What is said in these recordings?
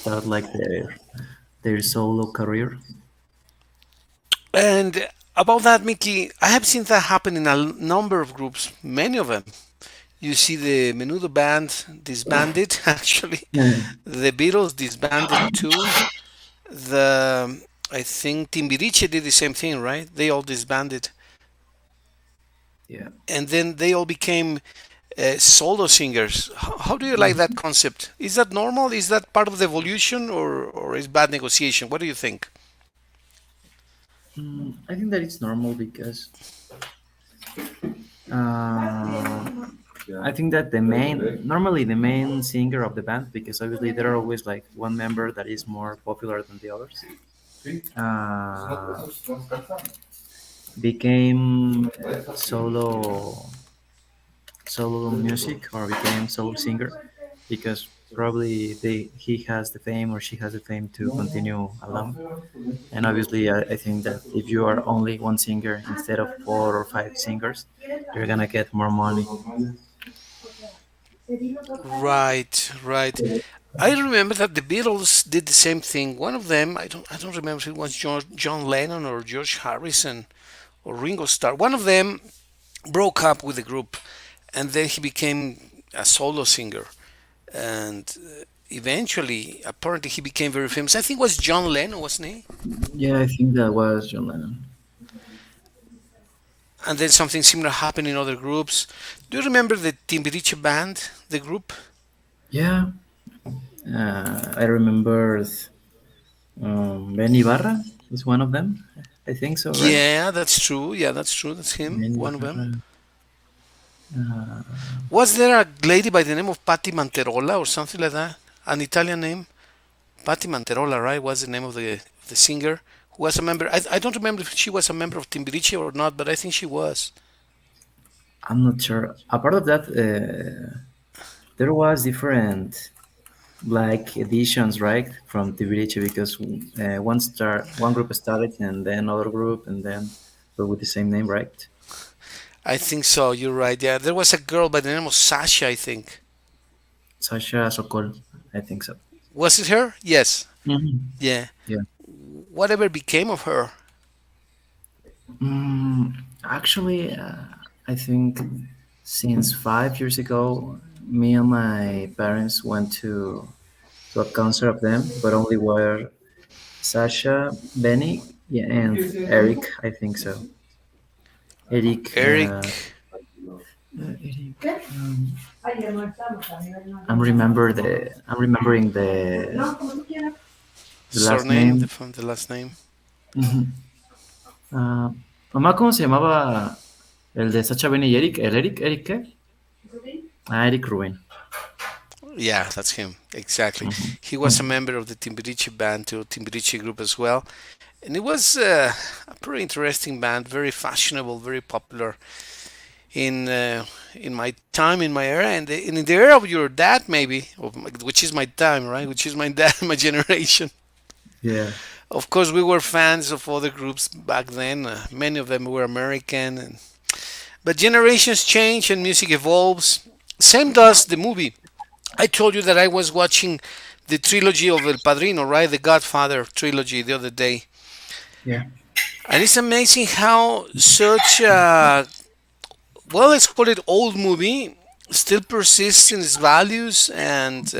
start like their solo career. And about that, Mickey, I have seen that happen in a number of groups, many of them. You see the Menudo band disbanded, actually. Yeah, The Beatles disbanded too. The I think Timbiriche did the same thing, right? They all disbanded, yeah. and then they all became solo singers. How do you like that concept? Is that normal? Is that part of the evolution, or is bad negotiation? What do you think? I think that it's normal because uh, I think that normally the main singer of the band, because obviously there are always like one member that is more popular than the others, uh, became solo music or became solo singer because probably he has the fame or she has the fame to continue alone. And obviously, I think that if you are only one singer instead of four or five singers, you're gonna get more money. Right, right. I remember that the Beatles did the same thing. One of them, I don't remember if it was John Lennon or George Harrison or Ringo Starr. One of them broke up with the group, and then he became a solo singer. And eventually, apparently, he became very famous. I think it was John Lennon, wasn't he? Yeah, I think that was John Lennon. And then something similar happened in other groups. Do you remember the Timbiriche band, the group? Yeah, I remember Benny Barra is one of them. I think so, right? Yeah, that's true. Yeah, that's true. That's him, Benny one of them. Barra. Uh, Was there a lady by the name of Patti Manterola or something like that? An Italian name? Patti Manterola, right? Was the name of the singer who was a member. I don't remember if she was a member of Timbiriche or not, but I think she was. I'm not sure. Apart of that, there was different like editions, right, from Tibiriche because one group started and then another group and then but with the same name, right? I think so. You're right. Yeah, there was a girl by the name of Sasha. I think. Sasha Sokol, I think so. Was it her? Yes. Mhm. Yeah. Yeah. Whatever became of her? Actually, I think since 5 years ago, me and my parents went to a concert of them, but only were Sasha, Benny, yeah, and Eric. I think so. Eric. Eric. Eric. I'm remembering the last Surname. name. From the last name. Ujú. Ah, mamá, ¿cómo se llamaba el de Sacha, Benny y Eric? ¿El Eric? ¿Eric qué? Ah, Eric Rubin. Yeah, that's him. Exactly. Ujú. He was a member of the Timbiriche band too, Timbiriche group as well. And it was a pretty interesting band, very fashionable, very popular in my time, in my era, and in the era of your dad, maybe, which is my time, right? Which is my dad, my generation. Yeah. Of course, we were fans of other groups back then. Many of them were American, but generations change and music evolves. Same does the movie. I told you that I was watching the trilogy of El Padrino, right? The Godfather trilogy the other day. Yeah. And it's amazing how such a, well, let's call it old movie, still persists in its values and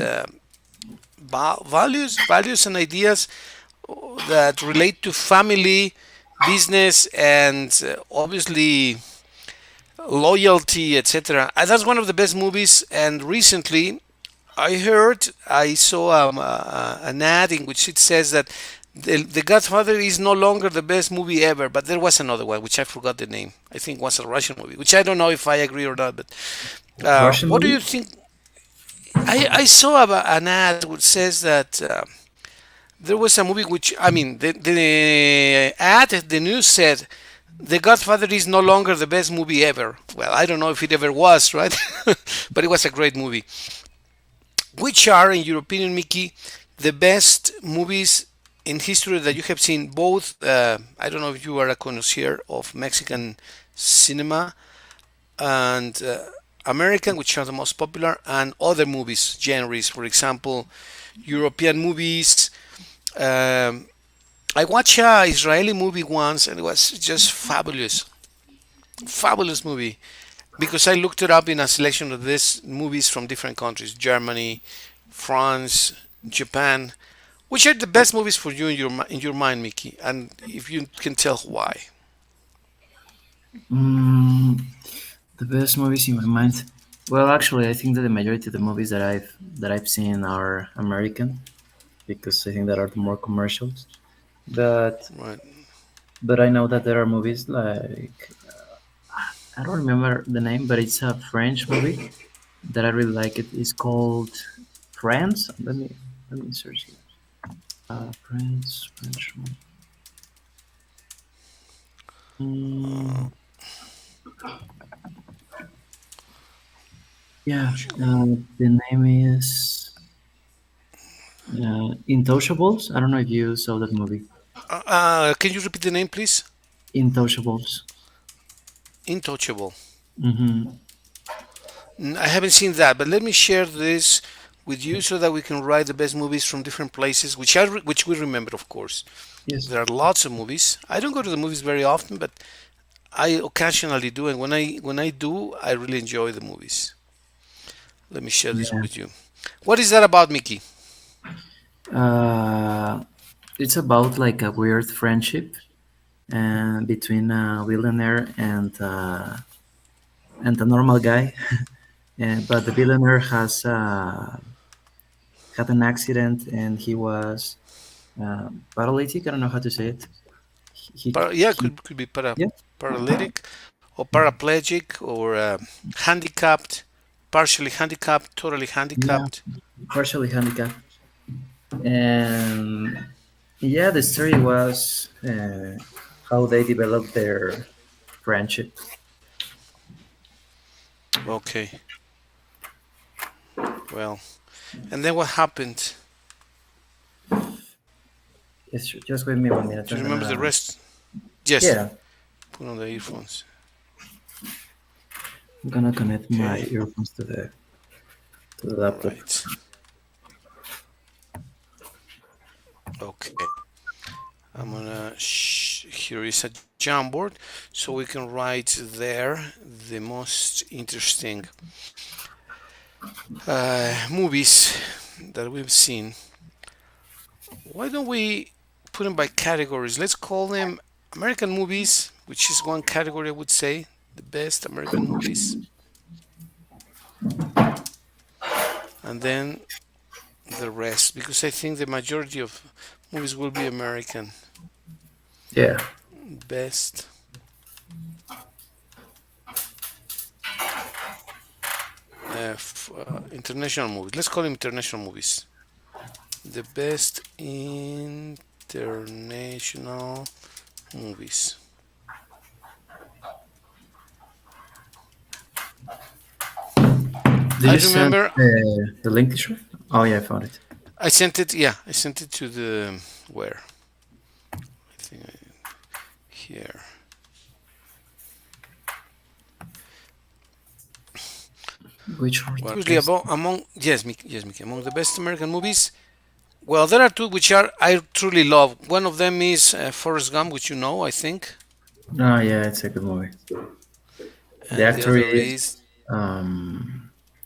values and ideas that relate to family, business, and obviously loyalty, etc. And that's one of the best movies. And recently, I saw an ad in which it says that the Godfather is no longer the best movie ever, but there was another one which I forgot the name. I think it was a Russian movie, which I don't know if I agree or not. But Russian what do movie? you think? I saw an ad which says that there was a movie which, I mean, the ad, the news said The Godfather is no longer the best movie ever. Well, I don't know if it ever was, right? But it was a great movie. Which are, in your opinion, Mickey, the best movies in history that you have seen? Both, I don't know if you are a connoisseur of Mexican cinema and American, which are the most popular, and other movies, genres. For example, European movies. Um, I watched a Israeli movie once, and it was just fabulous, fabulous movie. Because I looked it up in a selection of these movies from different countries: Germany, France, Japan. Which are the best movies for you in your mind, Mickey? And if you can tell why. Mm, the best movies in my mind. Well, actually, I think that the majority of the movies that I've seen are American because I think that are the more commercials. But Right. but I know that there are movies like I don't remember the name, but it's a French movie that I really like. It's called Friends. Let me search here. Friends, French movie. Uh, Mm, yeah, the name is Intouchables. I don't know if you saw that movie. can you repeat the name, please? Intouchables. Intouchable. Mm-hmm. I haven't seen that, but let me share this with you so that we can write the best movies from different places, which we remember, of course. Yes. There are lots of movies. I don't go to the movies very often, but I occasionally do, and when I do, I really enjoy the movies. Let me share this Yeah. with you. What is that about, Mickey? Uh, it's about like a weird friendship between a billionaire and a normal guy. But the billionaire has had an accident and he was paralytic. I don't know how to say it. Yeah, He could be yeah, paralytic or paraplegic or handicapped, partially handicapped, totally yeah, handicapped. partially handicapped. And yeah, the story was how they developed their friendship. Okay, well, and then what happened? Yes, just wait me 1 minute. Do you I'm remember the gonna rest? Yes, yeah, put on the earphones. I'm gonna connect my Okay, earphones to the all laptop. right. Okay, I'm gonna. Here is a Jamboard, so we can write there the most interesting movies that we've seen. Why don't we put them by categories? Let's call them American movies, which is one category I would say, the best American movies, and then the rest, because I think the majority of movies will be American. Yeah. Best international movies. Let's call them international movies. The best international movies. Did I you send remember the link to show? Oh yeah, I found it. I sent it. Yeah, I sent it to the where? I think here. Which are the Obviously, best? about among yes, Mickey, among the best American movies. Well, there are two which are I truly love. One of them is Forrest Gump, which you know, I think, Oh yeah, it's a good movie. The and the actor other is is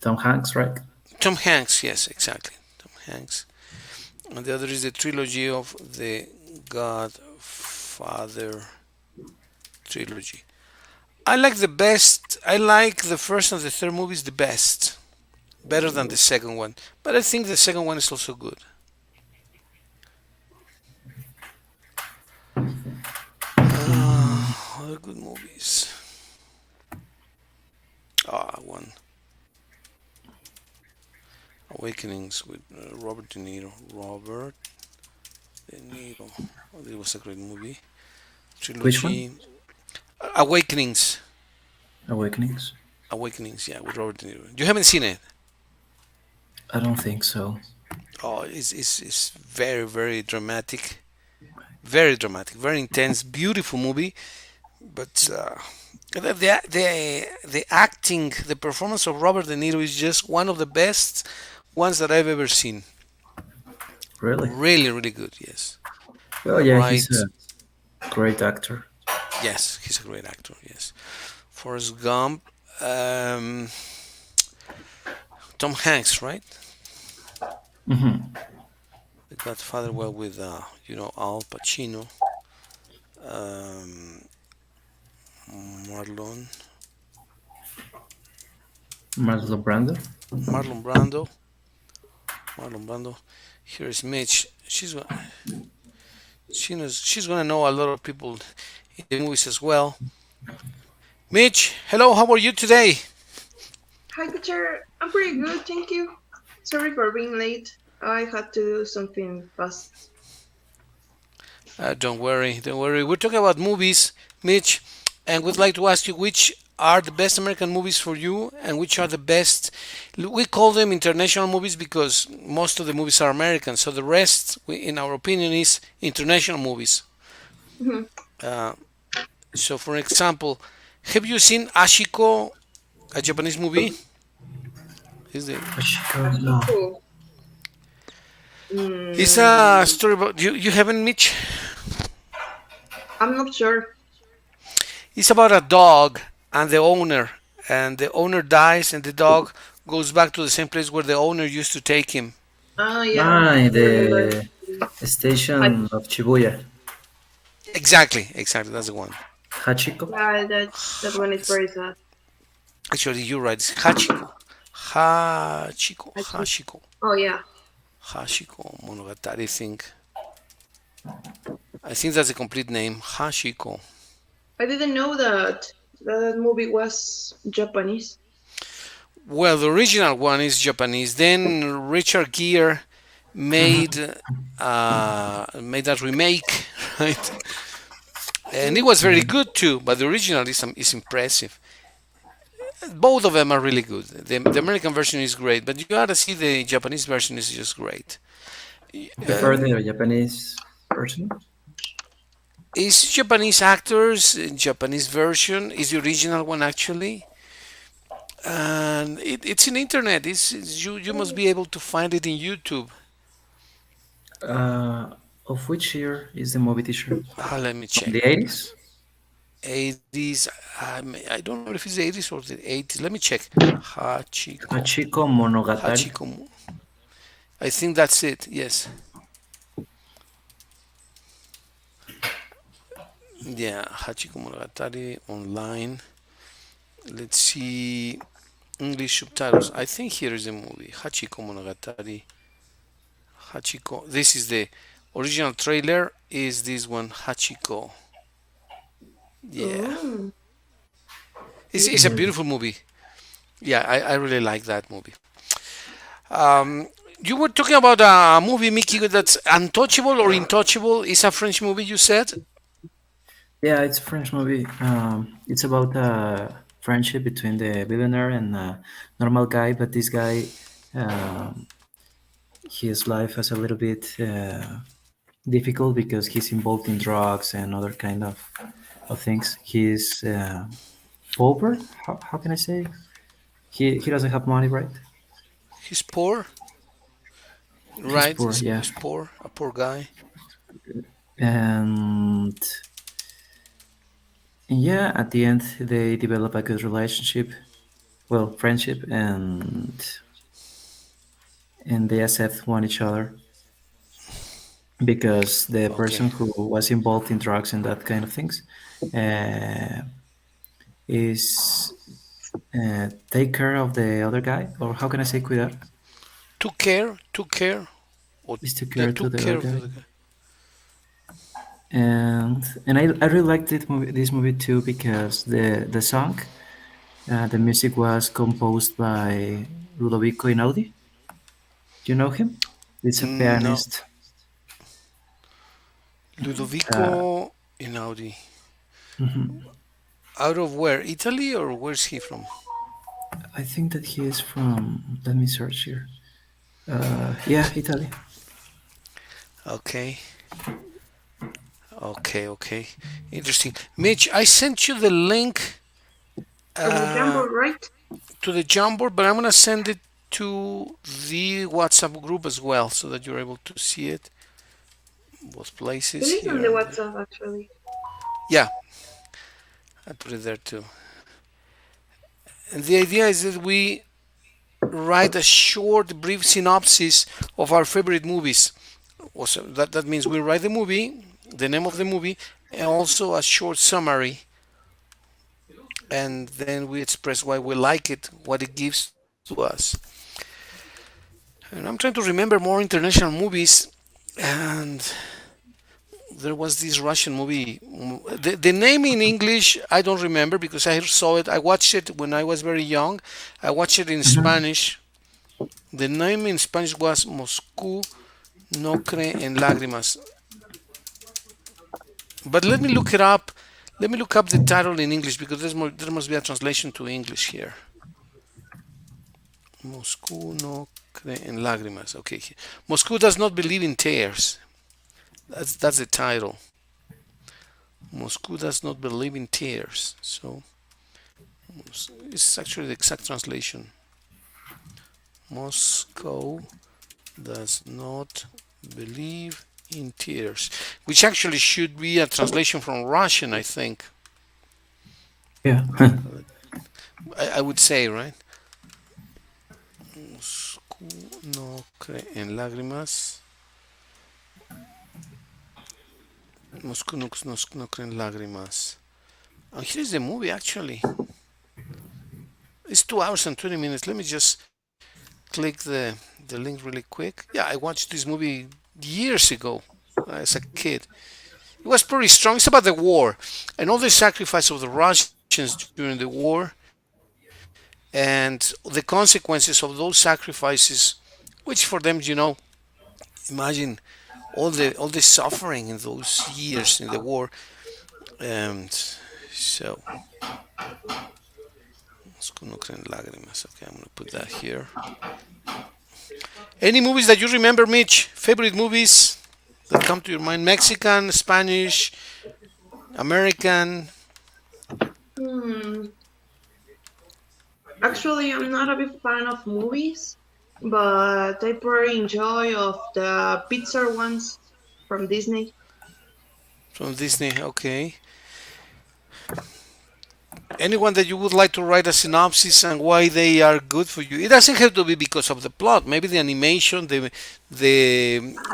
Tom Hanks, right? Tom Hanks. Yes, exactly, Tom Hanks. And the other is the trilogy of the Godfather trilogy. I like the best. I like the first and the third movies the best, better than the second one. But I think the second one is also good. Mm, Other good movies. One Awakenings with Robert De Niro. Robert De Niro. Oh, it was a great movie. which one? Trilogy. Awakenings. Awakenings. Awakenings. Yeah, with Robert De Niro. You haven't seen it? I don't think so. Oh, it's very very dramatic. Very dramatic. Very intense. Beautiful movie. But the acting, the performance of Robert De Niro is just one of the best ones that I've ever seen. Really? Really, really good. Yes. Well, yeah, he's Right. a great actor. Yes, he's a great actor. Yes. Forrest Gump. Um, Tom Hanks, right? Hmm. The Godfather. Well, with Al Pacino, um, Marlon, Marlon Brando. Marlon Brando, Marlon Brando. Here is Mitch. She's gonna know a lot of people in the movies as well. Mitch, hello. How are you today? Hi, teacher. I'm pretty good, thank you. Sorry for being late. I had to do something fast. Don't worry, don't worry. We're talking about movies, Mitch, and we'd like to ask you which are the best American movies for you and which are the best. We call them international movies because most of the movies are American, so the rest, in our opinion, is international movies. Mhm. Uh, so, for example, have you seen Ashiko, a Japanese movie? Is the Chicago, no. Hachiko. It's a Mm, story about you haven't, Mitch? I'm not sure. It's about a dog and the owner, and the owner dies, and the dog goes back to the same place where the owner used to take him. Ah, yeah, Ah, in I remember. the station Hach- of Shibuya. Exactly, exactly. That's the one. Hachiko. yeah, that one is very sad. Actually, you're right. It's Hachiko. Hachiko. Hachi. Hachiko. Oh, yeah. Hachiko Monogatari. I think that's the complete name. Hachiko. I didn't know that movie was Japanese. Well, the original one is Japanese. Then Richard Gere made Hmm. made that remake, right? And it Mm, was very good too. But the original is impressive. Both of them are really good. The American version is great, but you gotta see the Japanese version is just great. Prefer Um, the Japanese version? is Japanese actors, Japanese version is the original one actually, and it's in internet. You must be able to find it in YouTube. Uh, of which year is the movie T-shirt? Let me From check. the 80s? 80s. I don't remember if it's the 80s or the 80s. Let me check. Hachiko. Hachiko Monogatari. Hachiko. I think that's it. Yes. Yeah. Hachiko Monogatari online. Let's see English subtitles. I think here is the movie Hachiko Monogatari. Hachiko. This is the original trailer. Is this one Hachiko? Yeah, mm, it's a beautiful. Mm. beautiful movie. Yeah, I really like that movie. Um, you were talking about a movie, Mickey, that's Untouchable or Intouchable. It's a French movie. You said. Yeah, it's a French movie. It's about a friendship between the billionaire and a normal guy, but this guy, um, his life is a little bit difficult because he's involved in drugs and other kind of things. He's poor. How can I say? He doesn't have money, right? He's poor, He's right? poor, yeah. He's poor, a poor guy. And yeah, at the end they develop a good relationship, well, friendship, and they accept one each other because the Okay. person who was involved in drugs and that kind of things uh, is take care of the other guy, or how can I say cuidar? Took care, or Is to yeah, care to took the other care of the guy. other guy. And I really liked this movie too because the song, the music was composed by Ludovico Einaudi. Do you know him? It's a No, pianist. Uh, Ludovico Einaudi. mhm. Out of where? Italy or where's he from? I think that he is from. Let me search here. Yeah, Italy. Okay, okay. Interesting. Mitch, I sent you the link Of the jumbo, uh, right? to the Jamboard, but I'm gonna send it. to the WhatsApp group as well so that you're able to see it both It places is on here the and there. WhatsApp actually. Yeah, I put it there too. And the idea is that we write a short, brief synopsis of our favorite movies. Also, that means we write the movie, the name of the movie, and also a short summary, and then we express why we like it, what it gives to us. And I'm trying to remember more international movies, and there was this Russian movie. The name in English I don't remember because I saw it. I watched it when I was very young. I watched it in Mhm. Spanish. The name in Spanish was Moscú no cree en lágrimas. But let me look it up. Let me look up the title in English because there must be a translation to English here. Moscú no cree en lágrimas. Okay. Moscow does not believe in tears. That's the title. Moscow does not believe in tears. So it's actually the exact translation. Moscow does not believe in tears, which actually should be a translation from Russian, I think. Yeah. I would say, right? Moscú no cree en lágrimas. Moscú no cree en lágrimas. Oh, here's the movie, actually. It's 2 hours and 20 minutes. Let me just click the link really quick. Yeah, I watched this movie years ago as a kid. It was pretty strong. It's about the war and all the sacrifice of the Russians during the war and the consequences of those sacrifices, which for them, imagine all the suffering in those years in the war. And so, no creen lágrimas. Okay, I'm gonna put that here. Any movies that you remember, Mitch? Favorite movies that come to your mind? Mexican, Spanish, American. Hmm. Actually, I'm not a big fan of movies, but I pretty enjoy of the Pixar ones from Disney. From Disney, okay. Anyone that you would like to write a synopsis and why they are good for you? It doesn't have to be because of the plot. Maybe the animation, the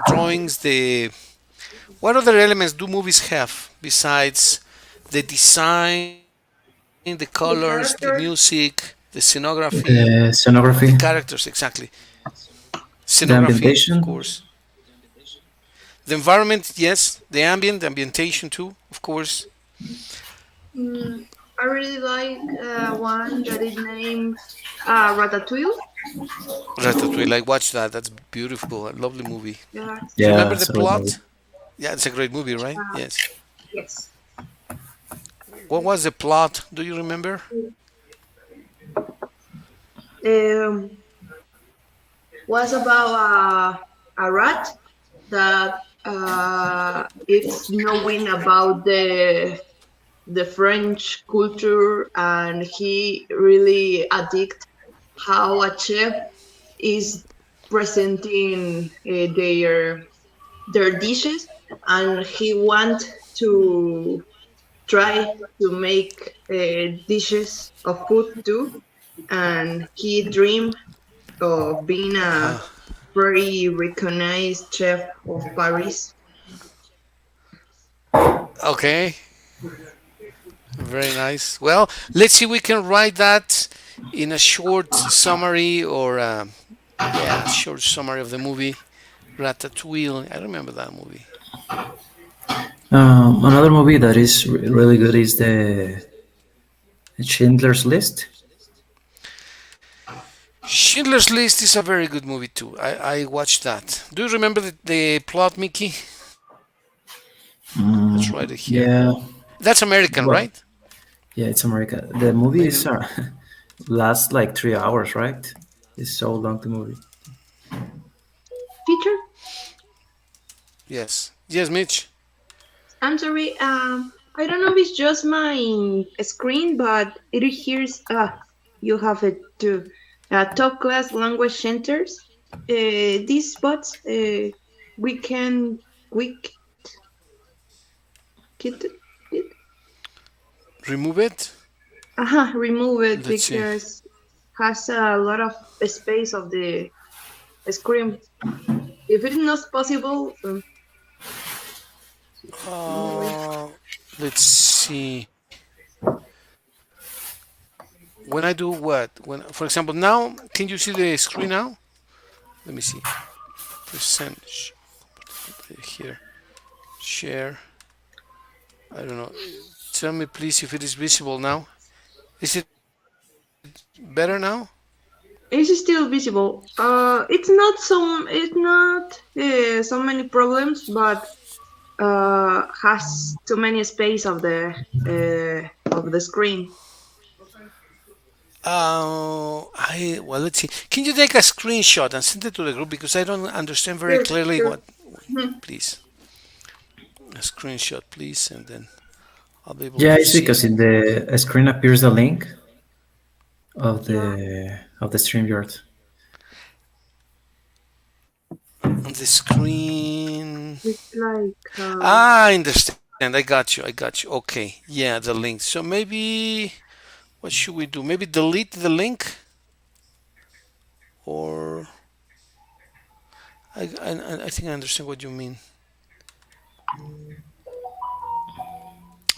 drawings, the what other elements do movies have besides the design, the colors, the The music, characters, the scenography, The the characters? scenography, Exactly. the Scenography, of ambientation. course. The environment, yes. The ambient, the ambientation too, of course. mm, I really like one that is named Ratatouille. Ratatouille, like watch that. That's beautiful. A lovely movie. Yeah, Do you remember Yeah, the it's a great movie. plot? Yeah, it's a great movie, right? Yes. yes. What was the plot? Do you remember? Um, was about a rat that it's knowing about the French culture, and he really addict how a chef is presenting their dishes, and he want to try to make dishes of food too, and he dream of being a Uh-huh. very recognized chef of Paris. Okay. Very nice. Well, let's see. We can write that in a short summary or yeah, short summary of the movie Ratatouille. I remember that movie. Another movie that is really good is the Schindler's List. Schindler's List is a very good movie too. I watched that. Do you remember the plot, Mickey? Let's write it here. Yeah, That's American, well, right? yeah, it's America. The movie Made is in lasts like 3 hours, right? It's so long the movie. Teacher, yes, yes, Mitch. I'm sorry. I don't know if it's just my screen, but it hears. You have it too. top class language centers. These bots, we can we kit it, Remove it. remove it Let's see. because has a lot of space of the screen. If it is not possible, no way. Uh, let's see. When I do what? When, for example, now, can you see the screen now? Let me see. Percent here. Share. I don't know. Tell me, please, if it is visible now. Is it better now? It's still visible. It's not so many problems, but has too many space of the screen. I well, let's see. Can you take a screenshot and send it to the group because I don't understand very Sure, clearly sure. what. Please, a screenshot, please, and then I'll be able Yeah, to it's see because it in the screen appears the link Yeah, of the StreamYard. on the screen. it's like Ah, I understand. I got you. I got you. Okay. Yeah, the link. So maybe what should we do? Maybe delete the link, or I think I understand what you mean.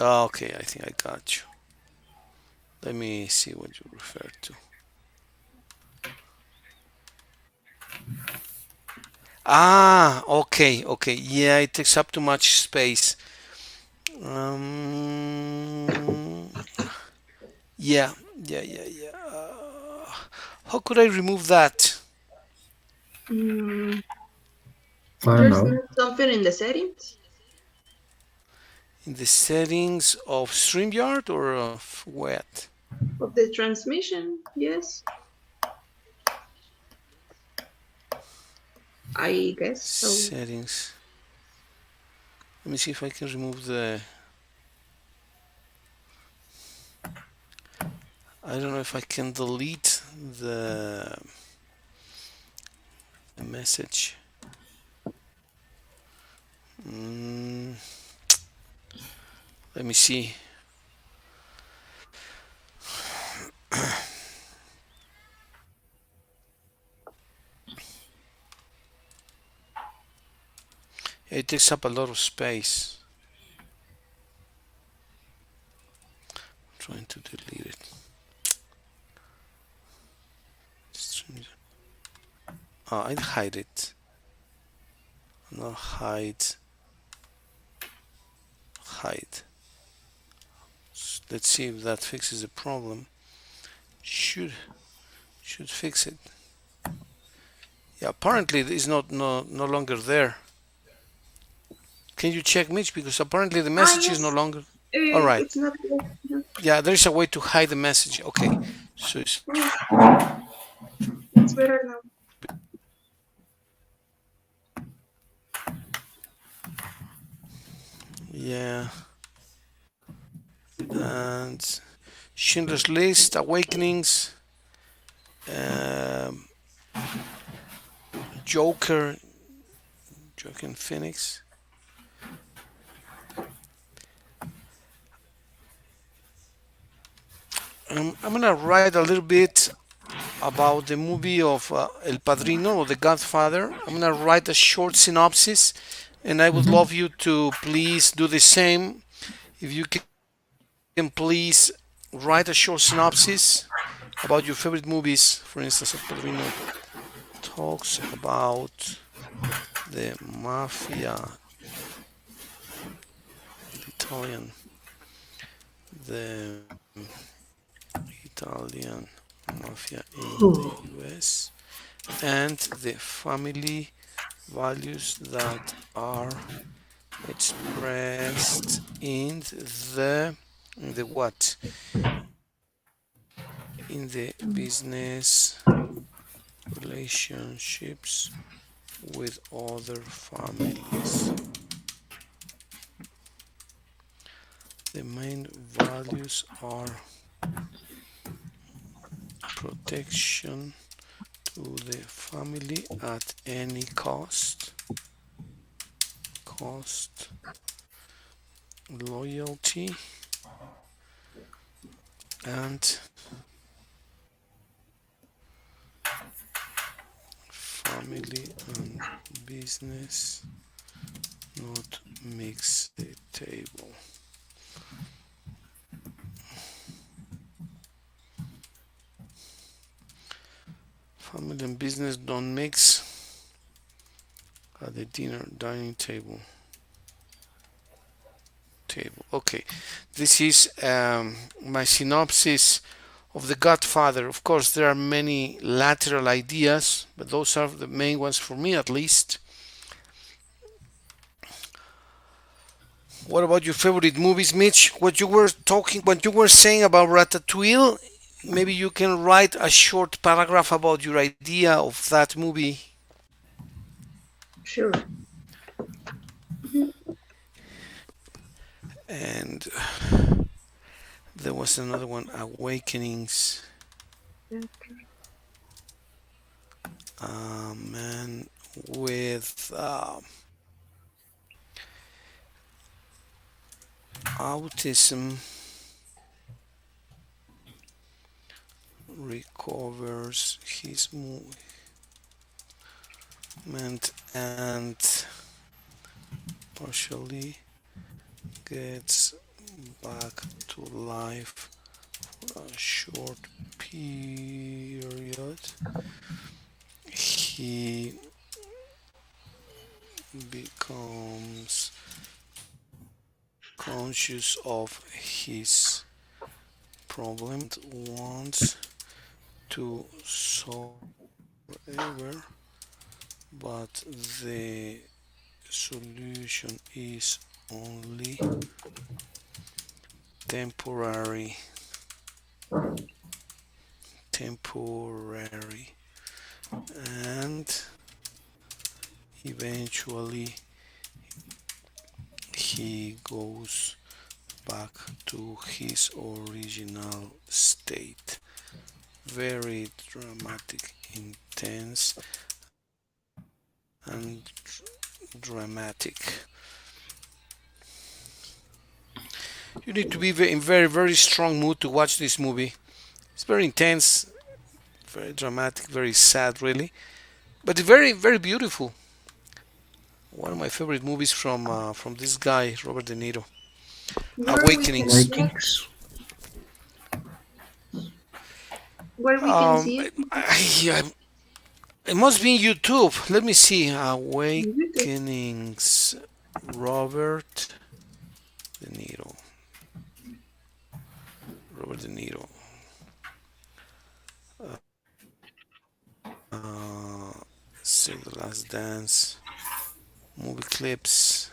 Ah, okay, I think I got you. Let me see what you refer to. Ah, okay, okay. Yeah, it takes up too much space. Um, yeah, yeah. How could I remove that mm, I don't there's know. not something in the settings in the settings of StreamYard or of what? of the transmission. Yes, I guess so. Settings. Let me see if I can remove the. I don't know if I can delete the message. Mm, let me see. It takes up a lot of space. I'm trying to delete it. Oh, I'd hide it. Not hide. Hide. Let's see if that fixes the problem. Should should fix it. Yeah, apparently it is not no longer there. Can you check, Mitch? Because apparently the message is no Yes, longer. All right. it's not good. Yeah, there is a way to hide the message. Okay. So it's It's better now. yeah. And Schindler's List, Awakenings, um, Joker, Joaquin Phoenix. I'm gonna write a little bit about the movie of El Padrino or The Godfather. I'm gonna write a short synopsis, and I would love you to please do the same. If you can please write a short synopsis about your favorite movies. For instance, El Padrino talks about the mafia, the the Italian mafia in the US, and the family values that are expressed in the what, in the business relationships with other families. The main values are protection to the family at any cost, loyalty, and family and business not mix the table. Family and business don't mix at the dinner dining table. Okay, this is my synopsis of The Godfather. Of course, there are many lateral ideas, but those are the main ones for me, at least. What about your favorite movies, Mitch? What you were saying about Ratatouille, maybe you can write a short paragraph about your idea of that movie. Sure. And there was another one, Awakenings. Man with autism recovers his movement and partially gets back to life for a short period. He becomes conscious of his problem and wants to solve forever, but the solution is only temporary. Temporary, and eventually he goes back to his original state. Very dramatic, intense, and dramatic. You need to be in very, very strong mood to watch this movie. It's very intense, very dramatic, very sad, really, but very, very beautiful. One of my favorite movies from this guy, Robert De Niro. Where we can Awakenings. see it? Vikings. Where we can see it? It must be in YouTube. Let me see. YouTube. Awakenings. Robert De Niro. Robert De Niro. Save the Last Dance. Movie clips.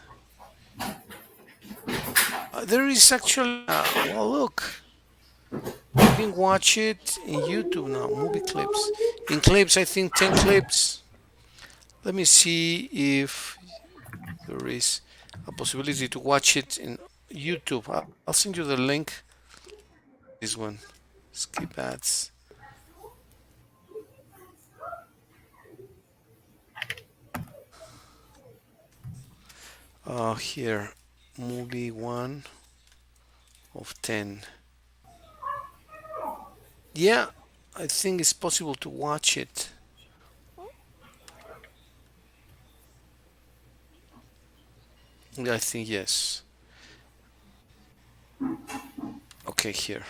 There is actually. Well, look. You can watch it in YouTube now. Movie clips. In clips, I think 10 clips. Let me see if there is a possibility to watch it in YouTube. I'll send you the link. This one. Skip ads. Here. Movie 1 of 10. Yeah, I think it's possible to watch it. I think yes. Okay, here.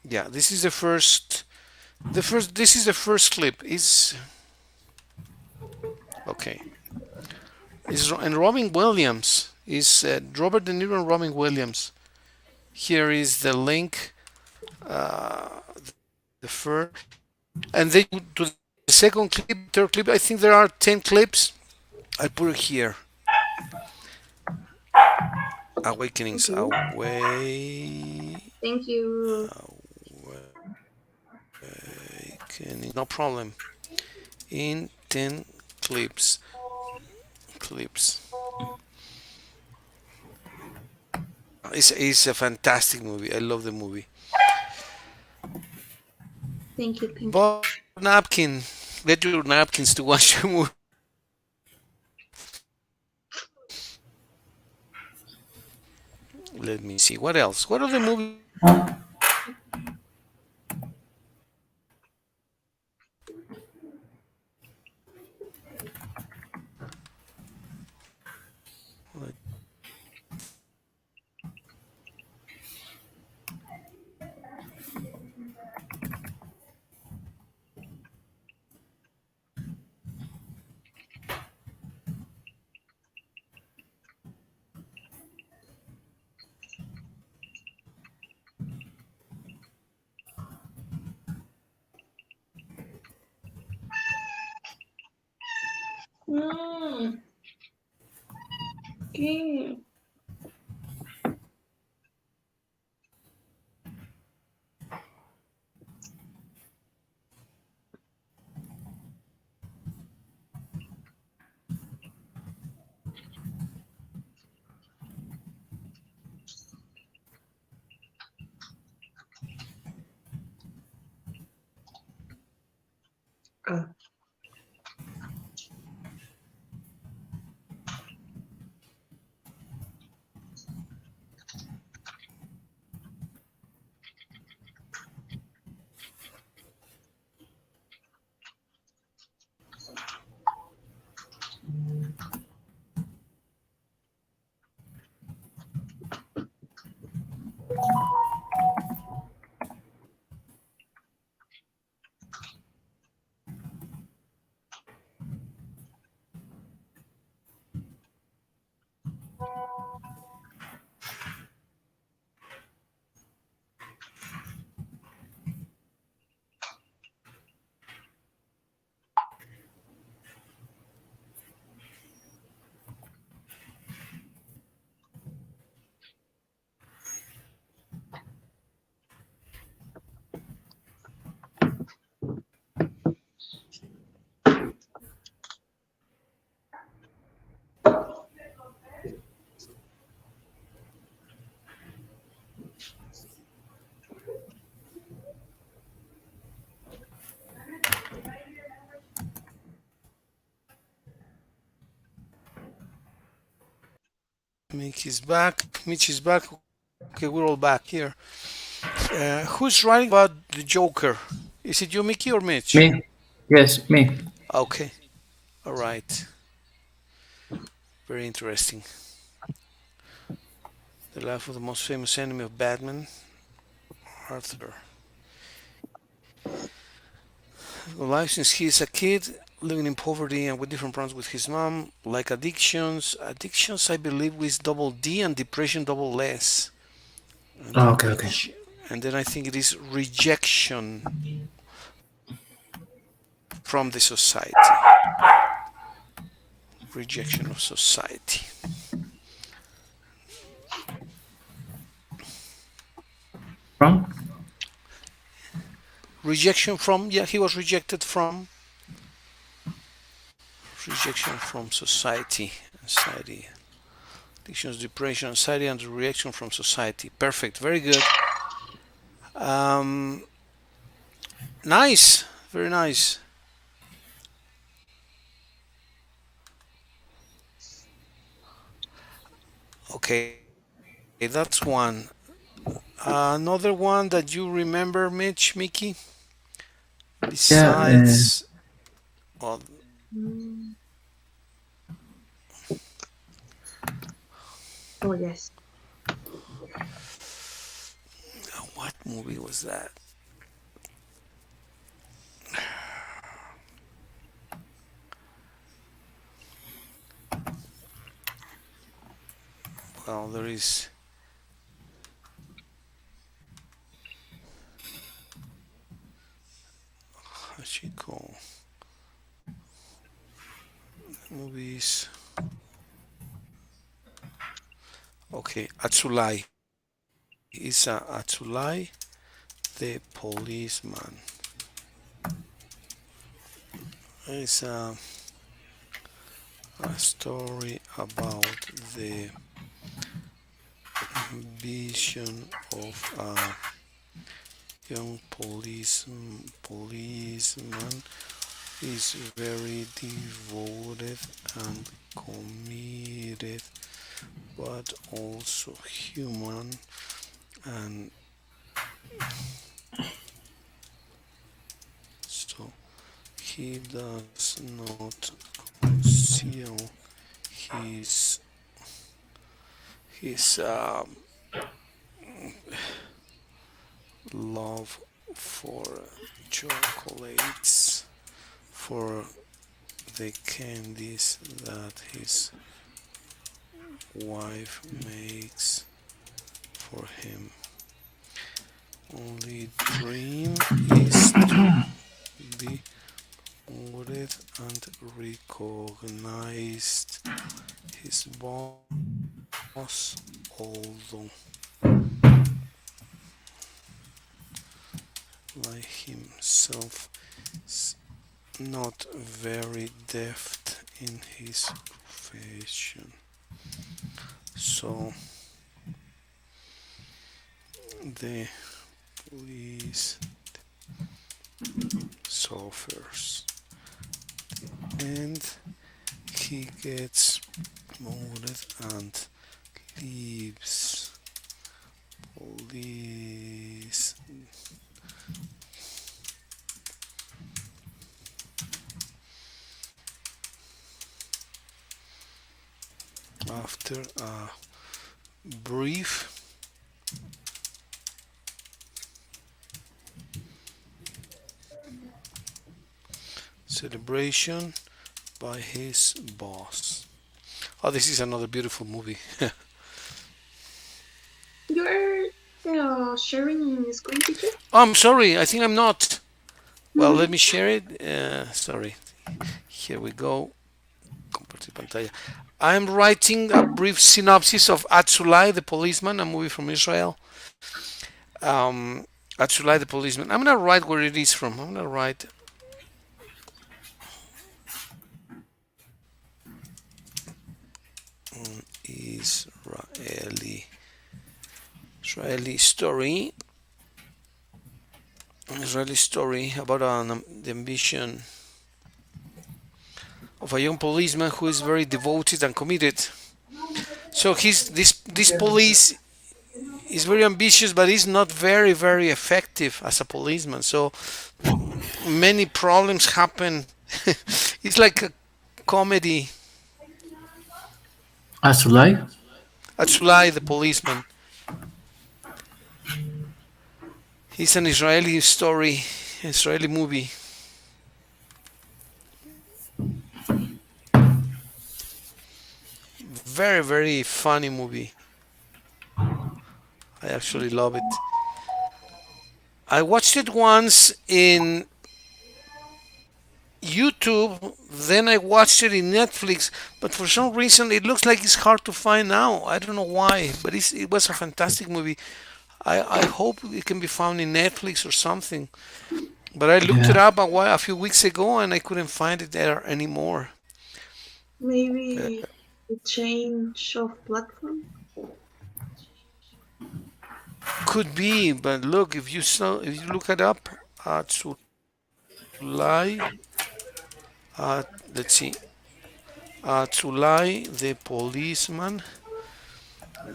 Yeah, this is the first. This is the first clip. Is okay. Is and Robin Williams is Robert De Niro and Robin Williams. Here is the link. The first, and then to the second clip, third clip. I think there are 10 clips. I put it here. Awakenings. Okay. Thank you. Awakening. No problem. In 10 clips. Clips. It's a fantastic movie. I love the movie. Thank you, thank you. Borrow napkin. Get your napkins to wash your movie. Let me see. What else? What other movies have you seen? Mm, okay. Oh, Mitch is back. Mitch is back. Okay, we're all back here. Who's writing about the Joker? Is it you, Mickey, or Mitch? Me? Yes, me. Okay, all right. Very interesting. The life of the most famous enemy of Batman, Arthur. Life since he is a kid, living in poverty and with different problems with his mom, like addictions. Addictions, I believe, with double D and depression, double S. And Oh, then okay, okay. and then I think it is rejection from the society. Rejection of society. From? Rejection from, yeah, he was rejected from. Rejection from society. Anxiety. Addictions, depression, anxiety, and reaction from society. Perfect. Very good. Um, nice. Very nice. Okay, that's one. Another one that you remember, Mitch, Mickey, Yeah, besides, well, mm, oh yes. what movie was that? Well, there is Hachiko movies. Okay, Atsulai. Is Atsulai the policeman? It's a story about the vision of a young policeman is very devoted and committed, but also human, and so he does not conceal his his love for chocolates, for the candies that his wife makes for him. Only dream is to be noted and recognized. His boss, although like himself, is not very deft in his profession. So the police suffers and he gets promoted and leaves police after a brief celebration by his boss. Oh, this is another beautiful movie. You are sharing screen teacher? Oh, I'm sorry, I think I'm not. Well, let me share it. Sorry. Here we go. Compartir pantalla. I'm writing a brief synopsis of Atzulai, the policeman, a movie from Israel. Um, Atzulai, the policeman. I'm gonna write where it is from. I'm gonna write Israeli Israeli story. Israeli story about the ambition of a young policeman who is very devoted and committed. So he's this police is very ambitious, but he's not very effective as a policeman. So many problems happen. It's like a comedy. Asulai? Atzulai, the policeman. He's an Israeli story, Israeli movie. Very funny movie. I actually love it. I watched it once in YouTube, then I watched it in Netflix, but for some reason it looks like it's hard to find now. I don't know why, but it was a fantastic movie. I hope it can be found in Netflix or something. But I looked it Yeah. up a few weeks ago and I couldn't find it there anymore. Maybe the change of platform. Could be, but look, if you look it up, Tsulai, let's see, Tsulai, the policeman,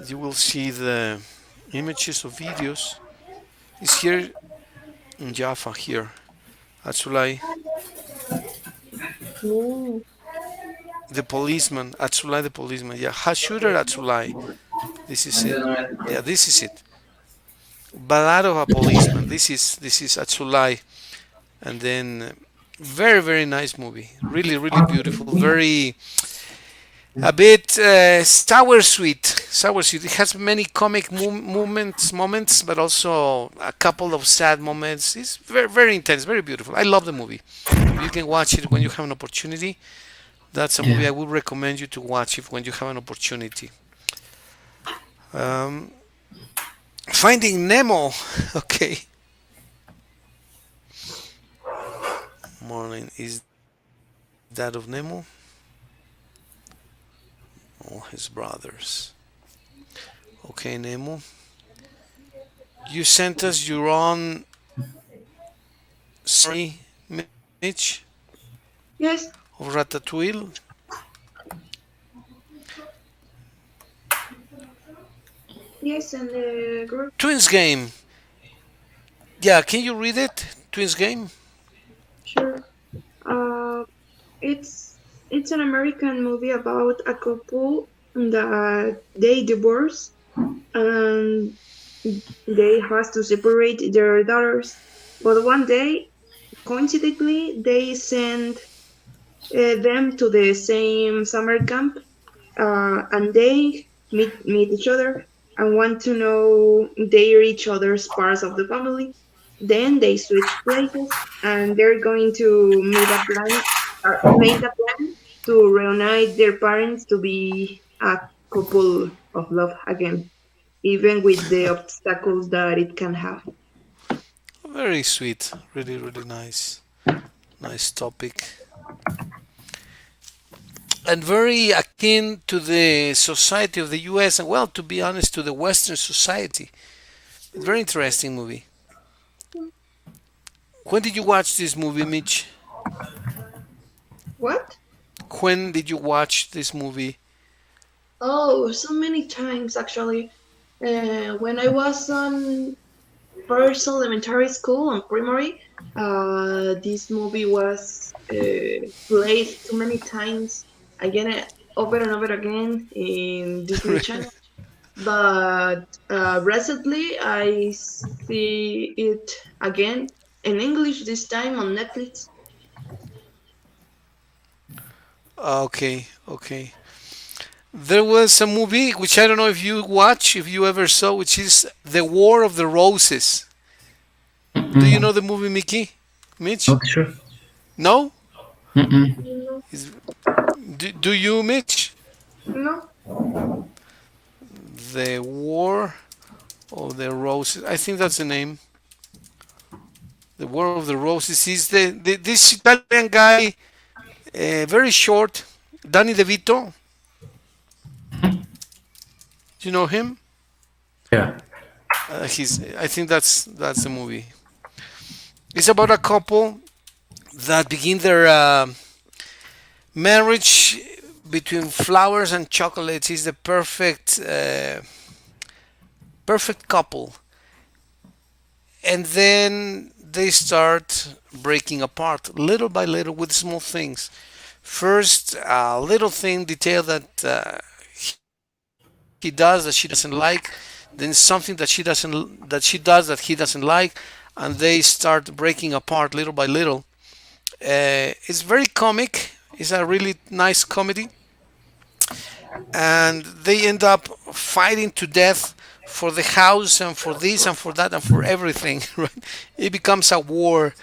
you will see the images of videos. It's here in Jaffa, here, Atsulai, Oh, Atsulai the policeman, yeah, Hashuter Atsulai, this is it, yeah, this is it. Ballad of a policeman, this is Atsulai, and then very nice movie, really beautiful, very a bit sour sweet. It has many comic moments, but also a couple of sad moments. It's very intense, very beautiful. I love the movie. If you can watch it when you have an opportunity, that's a movie Yeah. I would recommend you to watch if when you have an opportunity. Um, Finding Nemo. Okay. Morning is that of Nemo. All his brothers. Okay, Nemo. You sent us your own Sorry, Mitch, Yes, of Ratatouille. yes, and the group. Twins Game. Yeah, can you read it? Twins Game. Sure. Uh, it's it's an American movie about a couple that they divorce and they has to separate their daughters. But one day, coincidentally, they send them to the same summer camp, and they meet each other and want to know their each other's parts of the family. Then they switch places, and they're going to make a plan to reunite their parents to be a couple of love again, even with the obstacles that it can have. Very sweet. Really, really nice. Nice topic. And very akin to the society of the US and, well, to be honest, to the Western society. Very interesting movie. When did you watch this movie, Mitch? What? When did you watch this movie? Oh, so many times actually. When I was on first elementary school and primary, this movie was played too many times again, over and over again in Disney Really? Channel. But recently, I see it again in English this time on Netflix. Okay, okay. There was a movie which I don't know if you watch, if you ever saw, which is The War of the Roses. Do you know Mm-mm. the movie, Mickey? Mitch? Not sure. No? Mm-mm. No, Is, do you, Mitch? no, The War of the Roses. I think that's the name. The War of the Roses is this Italian guy, very short, Danny DeVito. Do you know him? Yeah. He's. I think that's the movie. It's about a couple that begin their marriage between flowers and chocolates. Is the perfect couple, and then they start breaking apart little by little with small things. First, a little thing detail that he does that she doesn't like, then something that she does that he doesn't like, and they start breaking apart little by little. It's very comic. It's a really nice comedy, and they end up fighting to death for the house and for this and for that and for everything. Right? It becomes a war.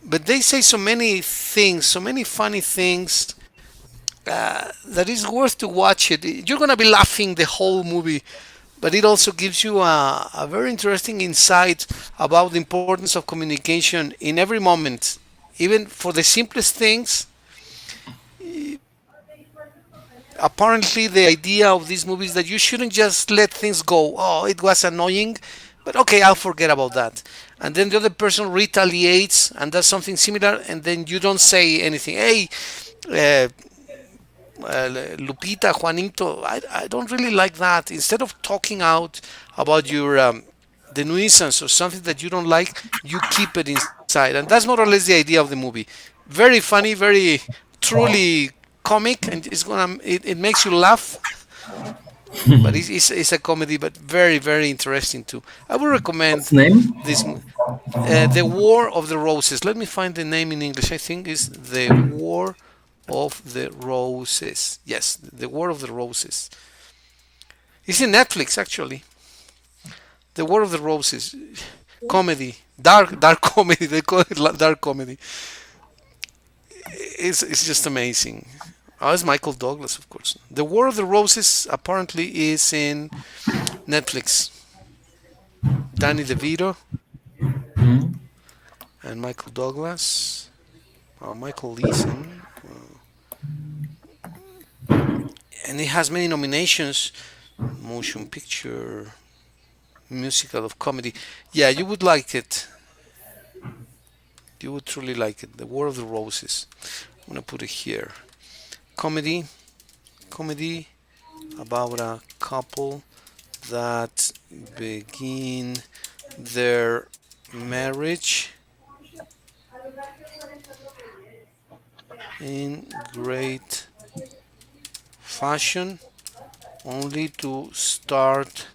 But they say so many things, so many funny things, that is worth to watch it. You're gonna be laughing the whole movie, but it also gives you a very interesting insight about the importance of communication in every moment, even for the simplest things. Apparently, the idea of these movies that you shouldn't just let things go. Oh, it was annoying, but okay, I'll forget about that. And then the other person retaliates and does something similar, and then you don't say anything. Hey, uh, Lupita, Juanito, I don't really like that. Instead of talking out about your the nuisance or something that you don't like, you keep it inside, and that's more or less the idea of the movie. Very funny, very truly comic, and it makes you laugh. But it's a comedy, but very very interesting too. I would What's recommend the name? this, The War of the Roses. Let me find the name in English. I think is The War of the Roses. Yes, The War of the Roses. It's in Netflix actually. The War of the Roses, comedy, dark comedy. They call it dark comedy. It's just amazing. Oh, it's Michael Douglas, of course. The War of the Roses apparently is in Netflix. Danny DeVito Hmm. and Michael Douglas. Michael Leeson. And it has many nominations: motion picture, musical of comedy. Yeah, you would like it. You would truly like it. The War of the Roses. I'm gonna put it here. Comedy, comedy about a couple that begin their marriage in great fashion, only to start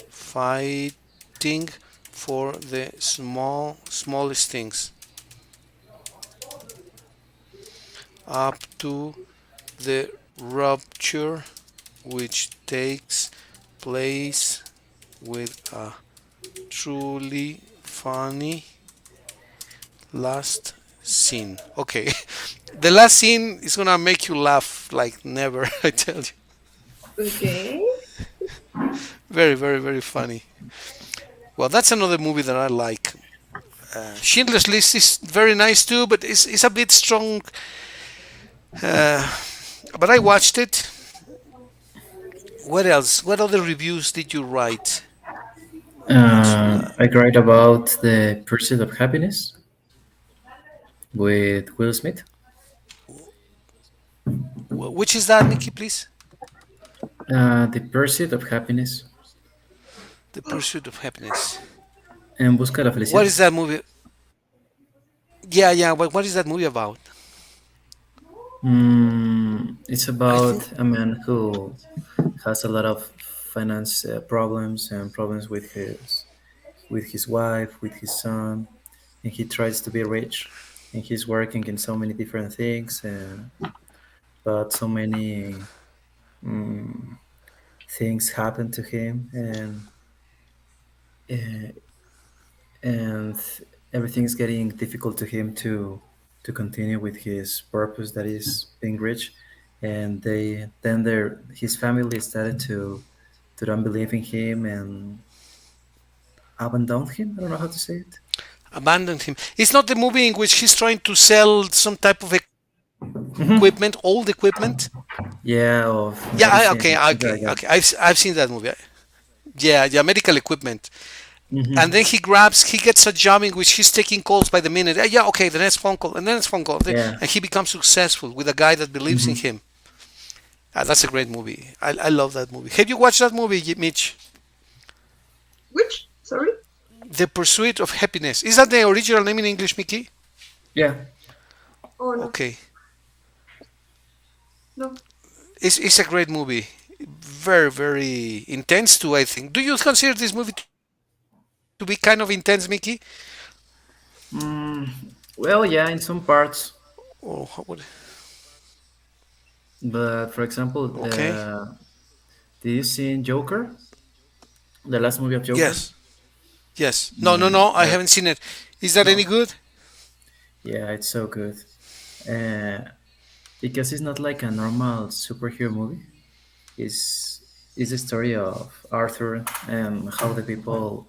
fighting for the smallest things, up to the rupture which takes place with a truly funny last scene. Okay, the last scene is gonna make you laugh like never. I tell you, Okay. very, very, very funny. Well, that's another movie that I like. Schindler's List is very nice too, but it's a bit strong. Uh, but I watched it. What else? What other reviews did you write? I write about the Pursuit of Happiness with Will Smith. Which is that, Mickey? Please. The Pursuit of Happiness. The Pursuit of Happiness. En busca de la What felicidad. is that movie? Yeah, yeah. What is that movie about? It's I think about a man who has a lot of finance problems and problems with his wife, with his son, and he tries to be rich, and he's working in so many different things, but so many things happen to him, uh, and everything's getting difficult to him to continue with his purpose that is being rich, and their his family started to don't believe in him and abandoned him. I don't know how to say it. abandoned him. It's not the movie in which he's trying to sell some type of Hmm. equipment, old equipment. Yeah, of Yeah, medicine, okay, something like okay, that. okay. I've seen that movie. Yeah, yeah, medical equipment. And then Hmm. he gets a job in which he's taking calls by the minute. Yeah, okay, the next phone call, and the next phone call, Yeah. and he becomes successful with a guy that believes in Hmm. him. That's a great movie. I love that movie. Have you watched that movie, Mitch? Which? Sorry? The Pursuit of Happiness. Is that the original name in English, Mickey? Yeah. Oh, no. Okay, No. it's a great movie. Very, very intense too, I think. Do you consider this movie to be kind of intense, Mickey? Mm, well, yeah, in some parts, Or how would? but for example, Okay. did you see Joker, the last movie of Joker? Yes. Yes. No, no, Yeah, no. I haven't seen it. Is that any no, good? yeah, it's so good. Uh, because it's not like a normal superhero movie. It's a story of Arthur and how the people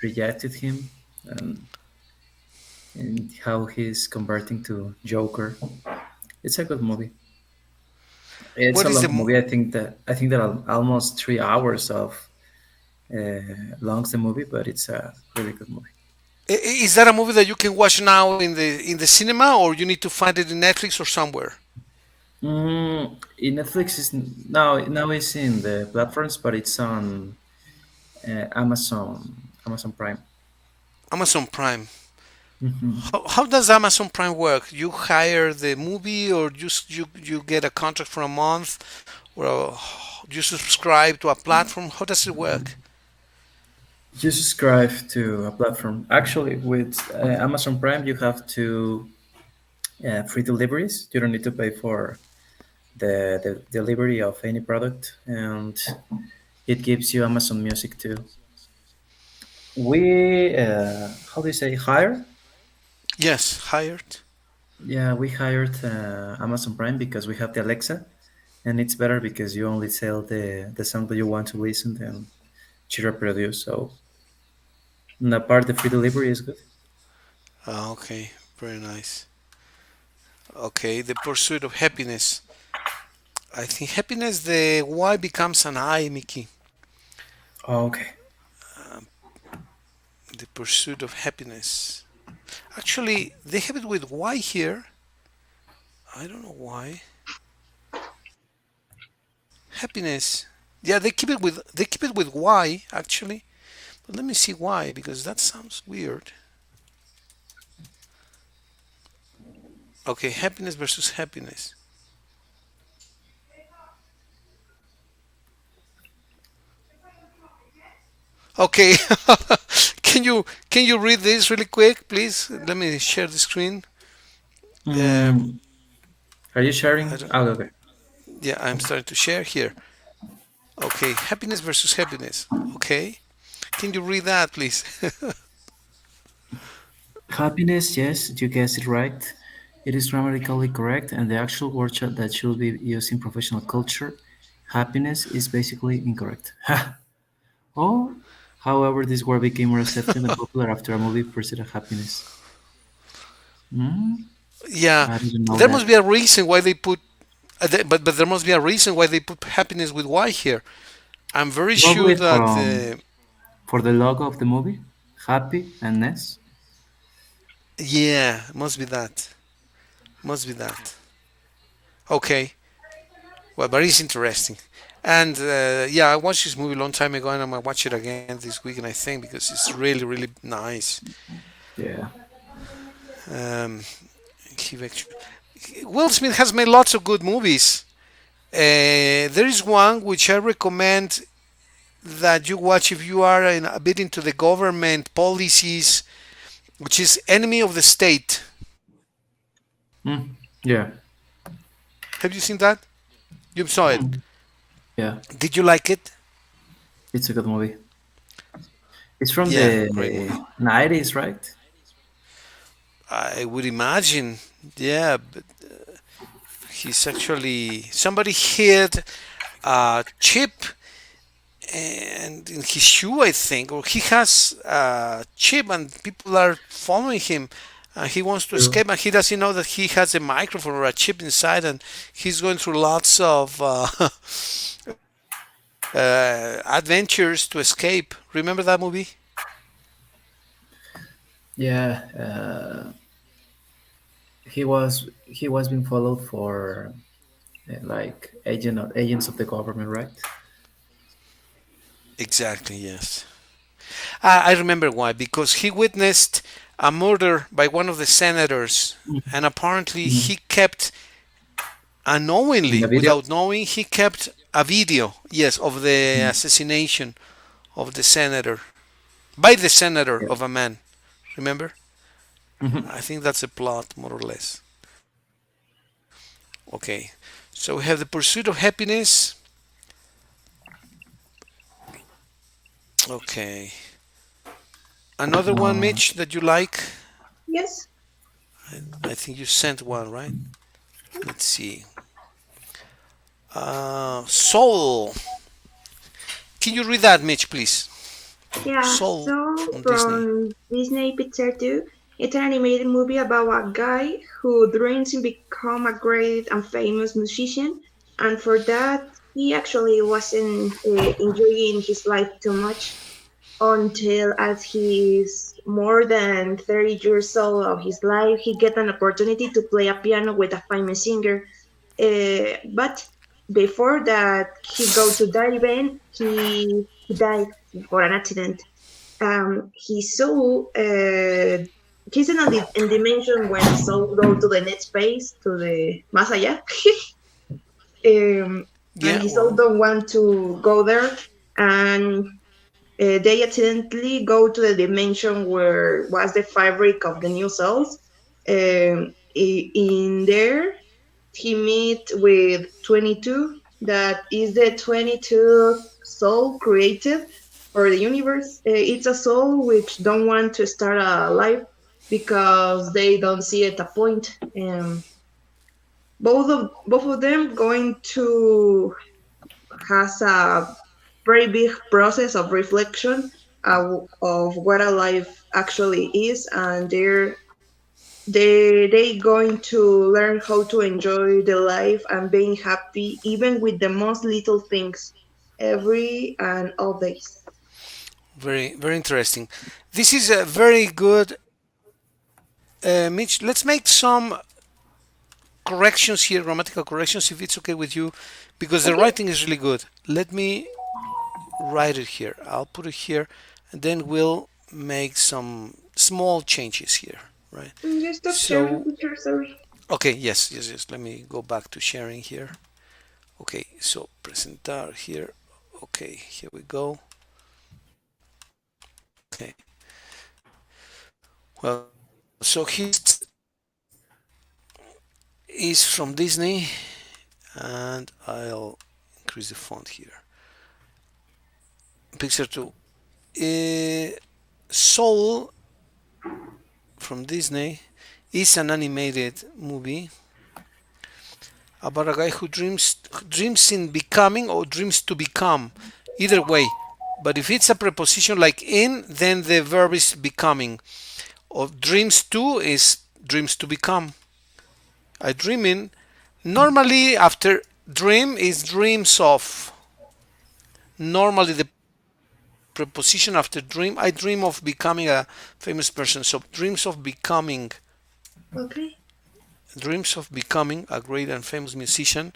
rejected him, and, and how he's converting to Joker. It's a good movie. It's What a is long the? movie. I think that almost 3 hours of longs the movie, but it's a really good movie. Is that a movie that you can watch now in the cinema, or you need to find it in Netflix or somewhere? In Netflix is now it's in the platforms, but it's on Amazon Prime. Amazon Prime. Hmm. How does Amazon Prime work? You hire the movie, or you get a contract for a month, or you subscribe to a platform? How does it work? You subscribe to a platform. Actually, with Amazon Prime, you have to free deliveries. You don't need to pay for the delivery of any product, and it gives you Amazon Music too. We how do you say hire? Yes, hired. Yeah, we hired Amazon Prime because we have the Alexa, and it's better because you only sell the song that you want to listen and she reproduce. So the part the free delivery is good. Okay, very nice. Okay, the pursuit of happiness. I think happiness, the Y becomes an I, Mickey. Okay. The pursuit of happiness. Actually, they have it with Y here. I don't know why. Happiness. Yeah, they keep it with Y actually. But let me see why because that sounds weird. Okay, happiness versus happiness. Okay, can you read this really quick, please? Let me share the screen. Um, Mm, are you I sharing? don't, Oh, okay. yeah, I'm starting to share here. Okay, happiness versus happiness. Okay, can you read that, please? Happiness, yes, you guessed it right. It is grammatically correct, and the actual word that should be used in professional culture, happiness, is basically incorrect. Oh, however, this word became more accepted and popular after a movie Pursuit of Happiness. Hmm? Yeah, I didn't know there that. must be a reason why they put, but there must be a reason why they put happiness with Y here. I'm very sure Probably that for the logo of the movie, happy and ness. yeah, must be that. Must be that. Okay, well, but it's interesting. And yeah, I watched this movie a long time ago, and I'm gonna watch it again this weekend, I think, because it's really, really nice. Yeah. Um, Will Smith has made lots of good movies. There is one which I recommend that you watch if you are a bit into the government policies, which is Enemy of the State. Mm, yeah. Have you seen that? You saw it. Mm, yeah. Did you like it? It's a good movie. It's from Yeah, great the movie. 90s, right? I would imagine. Yeah, but he's actually somebody hid a chip and in his shoe, I think, or he has a chip, and people are following him. He wants to True. escape, and he doesn't know that he has a microphone or a chip inside, and he's going through lots of adventures to escape. Remember that movie? Yeah. He was being followed for like agents of the government, right? Exactly. Yes. I remember why. Because he witnessed a murder by one of the senators, and apparently Mm. he kept In unknowingly, the video. without knowing, he kept a video, yes, of the assassination of the senator by the senator Yeah. of a man. Remember? Mhm. I think that's a plot, more or less. Okay, so we have the pursuit of happiness. Okay, another one, Uh, Mitch, that you like. Yes. I think you sent one, right? Let's see. Soul. Can you read that, Mitch, please? Yeah, Soul so from Disney. from Disney Pixar 2, it's an animated movie about a guy who dreams to become a great and famous musician, and for that, he actually wasn't enjoying his life too much until as he's more than 30 years old of his life, he get an opportunity to play a piano with a famous singer. But before that, he go to that event, he died for an accident. He saw he's in a dimension when the soul go to the next space to the más allá, and Yeah, his soul well, don't want to go there, and they accidentally go to the dimension where was the fabric of the new cells. In there, he meet with 22, that is the 22 soul created for the universe. It's a soul which don't want to start a life because they don't see it a point. Both of them going to has a very big process of reflection of what a life actually is, and they going to learn how to enjoy the life and being happy even with the most little things every and all days. very, very interesting. This is a very good Mitch, let's make some corrections here, grammatical corrections, if it's okay with you, because the Okay, writing is really good. Let me write it here. I'll put it here, and then we'll make some small changes here, right? just stop sharing So, picture. Sorry. okay, yes, yes, yes. Let me go back to sharing here. Okay, so presentar here. Okay, here we go. Okay. Well, so his is from Disney, and I'll increase the font here. Picture 2. Soul from Disney is an animated movie about a guy who dreams in becoming or dreams to become. Either way. But if it's a preposition like in, then the verb is becoming. Or dreams to is dreams to become. I dream in. Normally after dream is dreams of. Normally the preposition after dream, I dream of becoming a famous person. So dreams of becoming, Okay. a great and famous musician,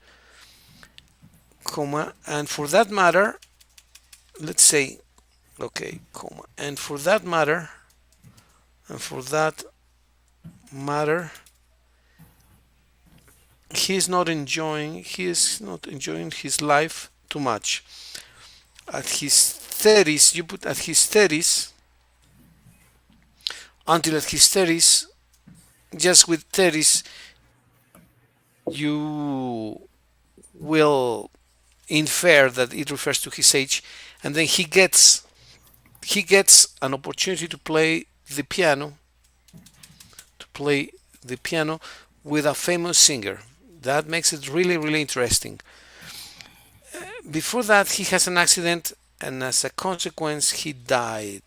comma, and for that matter, let's say, okay, comma, and for that matter, he is not enjoying his life too much. At his 30s, you put at his 30s, until at his 30s, just with 30s, you will infer that it refers to his age, and then he gets an opportunity the piano to play the piano with a famous singer. That makes it really, really interesting. Before that, he has an accident, and as a consequence, he died.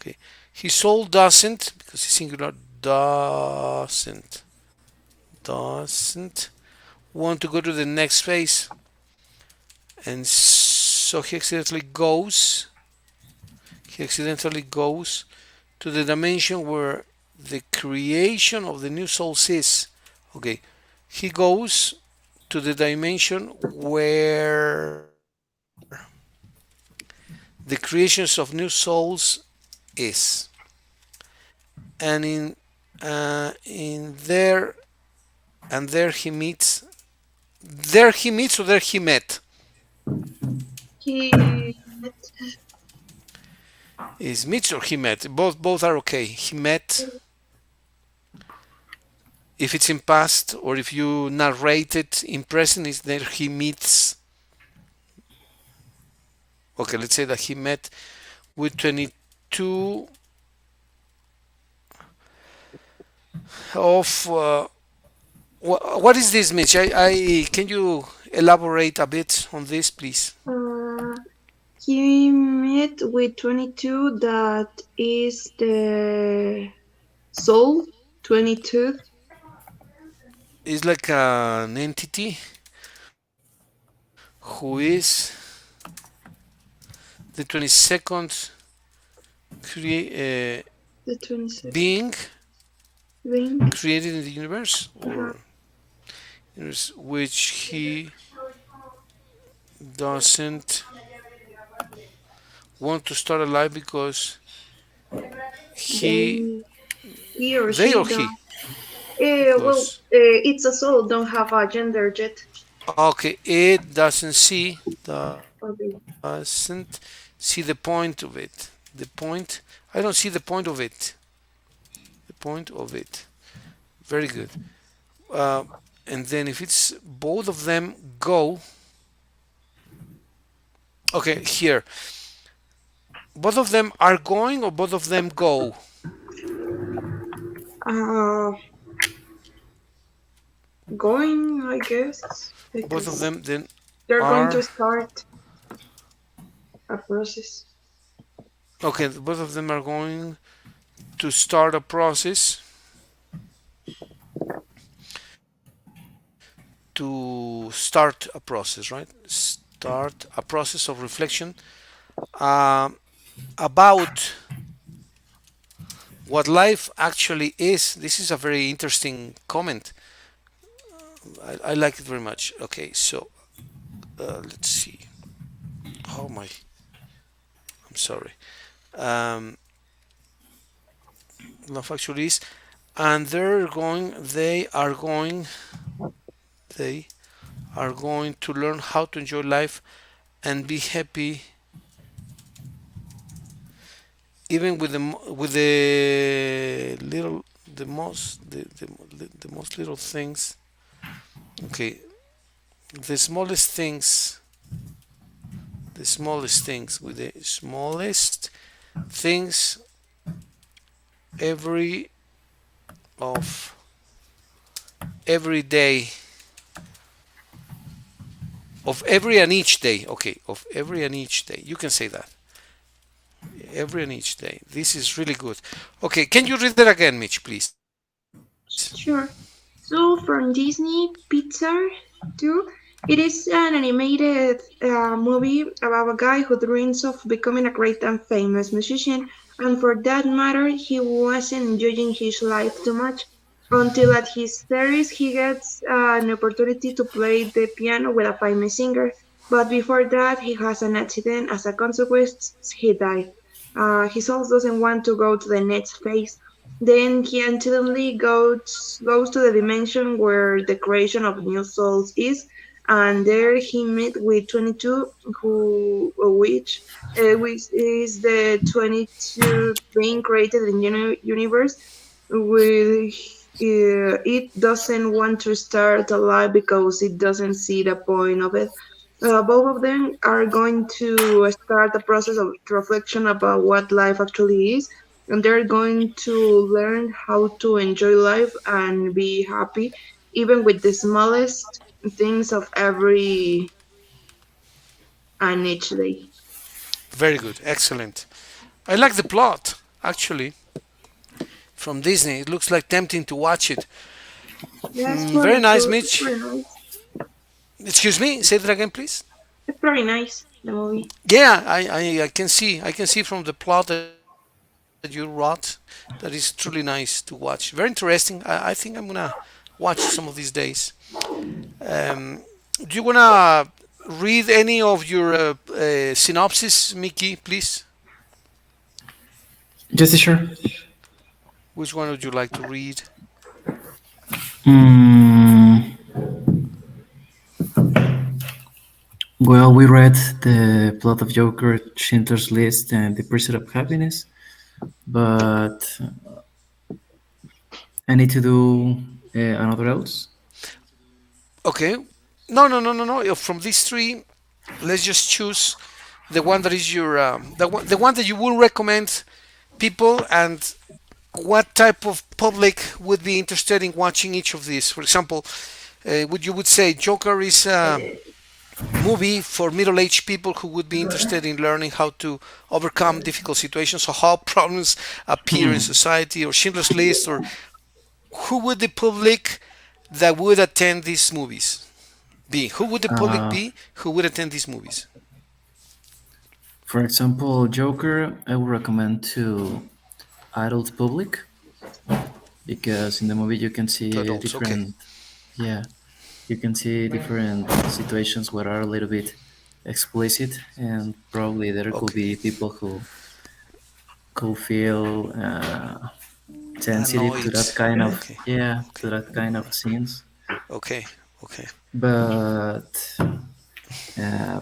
Okay, his soul doesn't, because it's singular, doesn't want to go to the next phase, and so he accidentally goes to the dimension where the creation of the new souls is. Okay, he goes to the dimension where the creations of new souls is, and in there and there he met He met is meets or he met, both are okay. He met, if it's in past, or if you narrate it in present, is there he meets. Okay, let's say that he met with 22 of what is this, Mitch? I Can you elaborate a bit on this, please? uh, he met with 22. That is the soul 22. It's like an entity who is the 22nd The 22nd being ring. created in the universe, Uh-huh. or which he doesn't want to start alive because he They he or they she or don't. he because It's a soul. Don't have a gender yet. okay, it Okay. doesn't see the point of it. I don't see the point of it. The point of it. Very good. Uh, and then if it's both of them go, okay, here, both of them are going or both of them go. Uh, Going, I guess, Both of because them then they're going to are start a process. okay. Both of them are going to start a process right? Start a process of reflection um, about what life actually is. This is a very interesting comment. I like it very much. Okay, so let's see. Oh my, I'm sorry. Um, Love actually is, and they are going to learn how to enjoy life and be happy even with the little the most little things. Okay, the smallest things, with the smallest things every of every day of every and each day. Okay, of every and each day. You can say that every and each day. This is really good. Okay, can you read that again, Mitch, please? Sure. So from Disney Pixar 2, it is an animated movie about a guy who dreams of becoming a great and famous musician, and for that matter, he wasn't enjoying his life too much until at his 30s he gets an opportunity to play the piano with a famous singer. But before that, he has an accident. As a consequence, he died. His soul doesn't want to go to the next phase. Then he accidentally goes to the dimension where the creation of new souls is, and there he met with 22, which is the 22 being created in the universe. With it doesn't want to start alive because it doesn't see the point of it. Both of them are going to start a process of reflection about what life actually is, and they're going to learn how to enjoy life and be happy, even with the smallest things of every and each day. Very good, excellent. I like the plot actually from Disney. It looks like tempting to watch it. Yeah, it's Very very nice, good. It's Mitch. very nice. Excuse me, say that again, please. It's very nice, the movie. Yeah, I can see from the plot that you wrote that is truly nice to watch. Very interesting. I think I'm gonna watch some of these days. Um, do you wanna read any of your synopsis, Mickey, please? Just sure. Which one would you like to read? Mm, well, we read the plot of Joker, Schindler's List, and The Pursuit of Happiness, but I need to do another else. Okay. No, no, no, no, no. From these three, let's just choose the one that is your the one that you will recommend people, and what type of public would be interested in watching each of these. For example, would you would say Joker is a movie for middle-aged people who would be interested in learning how to overcome difficult situations or how problems appear in Hmm. society, or Schindler's List, or who would the public that would attend these movies be? Who would the public Uh, be who would attend these movies? for example, Joker, I would recommend to adult public because in the movie you can To see adults, okay. different, yeah, you can see different situations that are a little bit explicit, and probably there could Okay. be people who could feel sensitive to Annoyed. that kind of, Okay. yeah, to Okay. that kind of scenes. Okay. Okay. But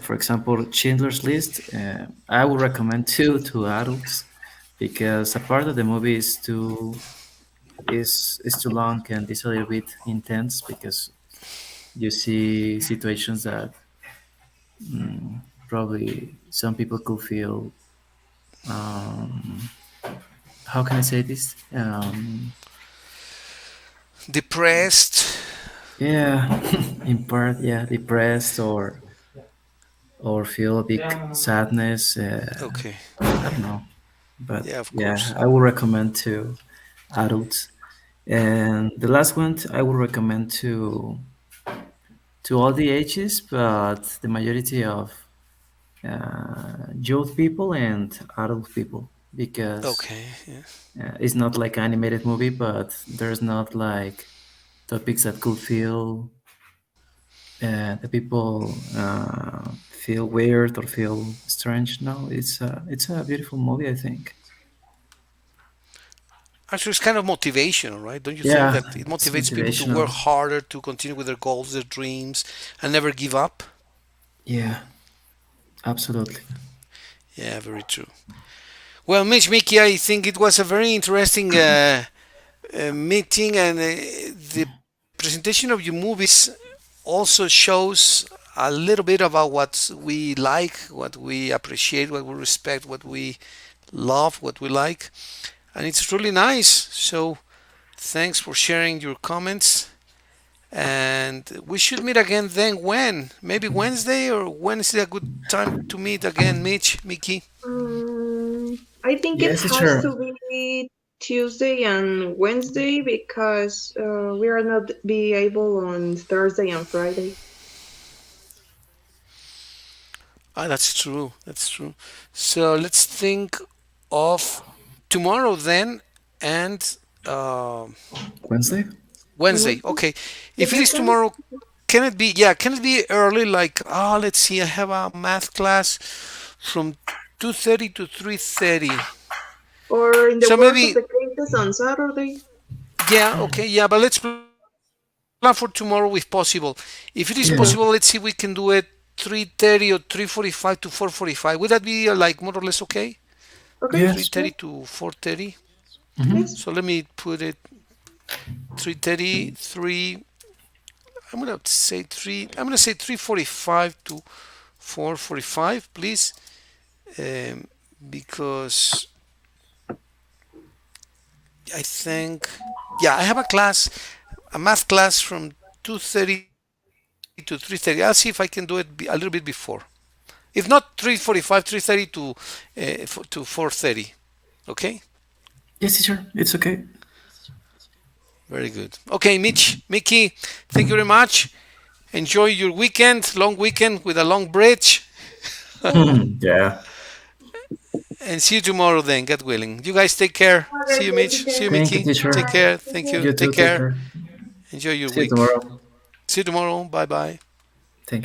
for example, Schindler's List, I would recommend to adults because a part of the movie is too long and it's a little bit intense because you see situations that probably some people could feel. Um, how can I say this? Depressed. Yeah, in part, yeah, depressed or feel a big sadness. Okay. I don't know, but Yeah, of yeah, course. I would recommend to adults. And the last one I would recommend to all the ages, but the majority of youth people and adult people. because Okay. Yeah. it's not like animated movie, but there's not like topics that could feel the people feel weird or feel strange. No, it's a beautiful movie, I think. Actually, it's kind of motivational, right? Don't you think Yeah, that it it's motivates people to work motivational. harder, to continue with their goals, their dreams, and never give up? Yeah, absolutely. Yeah, very true. Well, Mitch Mickey, I think it was a very interesting meeting, and the presentation of your movies also shows a little bit about what we like, what we appreciate, what we respect, what we love, what we like, and it's really nice. So, thanks for sharing your comments. And we should meet again then when? Maybe Wednesday, or when is it a good time to meet again, Mitch, Mickey? I think it Yes, has teacher. to be Tuesday and Wednesday because we are not be able on Thursday and Friday. Ah, that's true. That's true. So let's think of tomorrow then, and uh, Wednesday. Wednesday. Wednesday, Okay. the If it is second, tomorrow, can it be? Yeah, can it be early? Like, let's see. I have a math class from 2:30 to 3:30. or in the So worst of maybe, the cases on Saturday. yeah, okay, yeah. But let's plan for tomorrow if possible. If it is possible, let's see. We can Yeah. do it 3:30 or 3:45 to 4:45. Would that be like more or less okay? Okay, 3:30 Yes. yes, to 4:30. Mm-hmm. yes. So let me put it 3:30, 3. I'm gonna say 3. I'm gonna say 3:45 to 4:45, please, um, because I think, yeah, I have a class, a math class from 2:30 to 3:30. I'll see if I can do it a little bit before. If not 3:45, 3:30 to 4:30. Okay. Yes, teacher. It's okay. Very good. Okay, Mitch, Mickey, thank you very much. Enjoy your weekend, long weekend with a long bridge, Yeah. and see you tomorrow then, God willing. You guys take care. See you, Okay, Mitch. take See care. you, Thank you, Mickey. teacher. Take Bye. care. Take Thank care. you. You Take too. Take care. care. Enjoy your See you week. tomorrow. See you tomorrow. Bye bye.